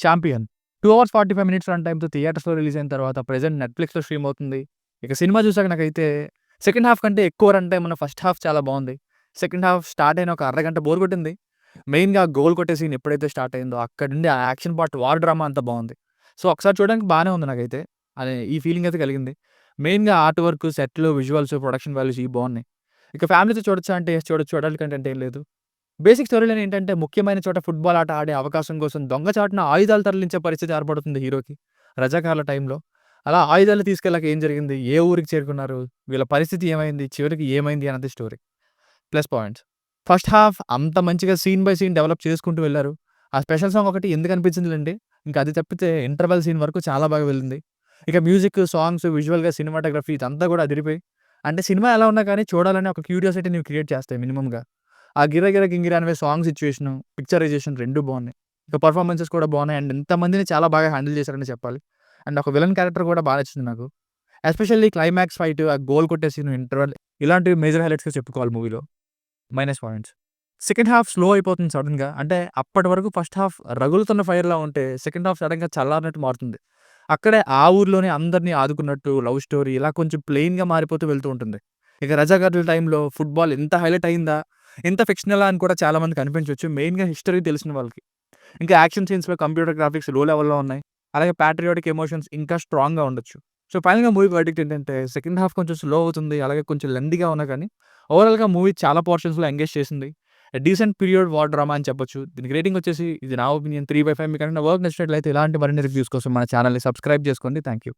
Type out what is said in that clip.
'Champion' 2 hours 45 minutes run టైమ్‌తో థియేటర్స్‌లో release అయిన తర్వాత ప్రెజెంట్ నెట్‌ఫ్లిక్స్‌లో స్ట్రీమ్ అవుతుంది. ఇక సినిమా చూసాక నాకైతే సెకండ్ హాఫ్ కంటే ఎక్కువ రన్ టైమ్ ఉన్న ఫస్ట్ హాఫ్ చాలా బావుంది. సెకండ్ హాఫ్ స్టార్ట్ అయిన ఒక అరగంట బోర్ కొట్టింది. మెయిన్‌గా గోల్ కొట్టే సీన్ ఎప్పుడైతే స్టార్ట్ అయిందో అక్కడి నుండి ఆ యాక్షన్ పార్ట్ వార్ డ్రామా అంతా బావుంది. సో, ఒకసారి చూడడానికి బానే ఉంది నాకైతే. అదే ఈ ఫీలింగ్ అయితే కలిగింది. మెయిన్‌గా ఆర్ట్ వర్క్, సెట్‌లు, విజువల్స్, ప్రొడక్షన్ వాల్యూస్ ఇవి బావున్నాయి. ఇక ఫ్యామిలీతో చూడొచ్చా అంటే చూడొచ్చు. చూడాలి కంటెంట్ ఏం లేదు. బేసిక్ స్టోరీ లైన్ ఏంటంటే ముఖ్యమైన చోట ఫుట్‌బాల్ ఆట ఆడే అవకాశం కోసం దొంగచాటున ఆయుధాలు తరలించే పరిస్థితి ఏర్పడుతుంది హీరోకి. రజాకార్ల టైంలో. అలా ఆయుధాలు తీసుకెళ్ళాక ఏం జరిగింది? ఏ ఊరికి చేరుకున్నారు? వీళ్ళ పరిస్థితి ఏమైంది? చివరికి ఏమైంది? అన్నది story. Plus points. First half అంత మంచిగా సీన్ బై సీన్ డెవలప్ చేసుకుంటూ వెళ్లారు. ఆ స్పెషల్ సాంగ్ ఒకటి ఎందుకనిపించిందిలెండి. ఇంక అది తప్పితే ఇంటర్వల్ సీన్ వరకు చాలా బాగా వెళ్ళింది. ఇక మ్యూజిక్, సాంగ్స్, విజువల్‌గా సినిమాటోగ్రఫీ ఇదంతా కూడా అదిరిపోయి అంటే సినిమా ఎలా ఉన్నా కానీ చూడాలనే ఒక క్యూరియాసిటీ నీవు క్రియేట్ చేస్తాయి మినిమమ్‌గా. ఆ 'గిర్ర గిర్ర గింగిర' అనేవి సాంగ్ సిట్యుయేషను, పిక్చరైజేషన్ 2 బావున్నాయి. ఇక పెర్ఫార్మన్సెస్ కూడా బావున్నాయి. అండ్ ఇంతమందిని చాలా బాగా హ్యాండిల్ చేశారని చెప్పాలి. అండ్ ఒక విలన్ క్యారెక్టర్ కూడా బా నచ్చింది నాకు. ఎస్పెషల్లీ క్లైమాక్స్ ఫైట్, ఆ గోల్ కొట్టే సీన్, ఇంటర్వల్ ఇలాంటివి మేజర్ హైలైట్స్‌గా చెప్పుకోవాలి మూవీలో. Minus points. Second half slow అయిపోతుంది సడెన్‌గా. అంటే అప్పటి వరకు ఫస్ట్ హాఫ్ రగులుతున్న ఫైర్‌లా ఉంటే సెకండ్ హాఫ్ సడెన్‌గా చల్లారినట్టు మారుతుంది. అక్కడే ఆ ఊర్లోనే అందరిని ఆదుకున్నట్టు లవ్ స్టోరీ ఇలా కొంచెం ప్లెయిన్‌గా మారిపోతూ వెళ్తూ ఉంటుంది. ఇక 'రజాగార్ల' టైంలో ఫుట్‌బాల్ ఇంత హైలైట్ అయిందా? ఇంత ఫిక్షనలా అని కూడా చాలా మందికి అనిపించొచ్చు. మెయిన్‌గా హిస్టరీ తెలిసిన వాళ్ళకి. ఇంకా యాక్షన్ సీన్స్‌లో కంప్యూటర్ గ్రాఫిక్స్ లో లెవెల్‌లో ఉన్నాయి. అలాగే పాట్రియాటిక్ ఎమోషన్స్ ఇంకా స్ట్రాంగ్‌గా ఉండొచ్చు. సో, ఫైనల్‌గా మూవీ వర్డిక్ట్ ఏంటంటే సెకండ్ హాఫ్ కొంచెం స్లో అవుతుంది. అలాగే కొంచెం లెంథీగా ఉన్నా కానీ ఓవరాల్‌గా మూవీ చాలా పోర్షన్స్‌లో ఎంగేజ్ చేసింది. డీసెంట్ పీరియడ్ వార్ డ్రామా అని చెప్పొచ్చు. దీనికి రేటింగ్ వచ్చేసి ఇది నా ఒపీనియన్ 3/5. మీకేమైనా వర్క్ నచ్చినట్లయితే ఇలాంటి మరిన్ని రివ్యూస్ కోసం మన ఛానెల్‌ని సబ్స్క్రైబ్ చేసుకోండి. Thank you.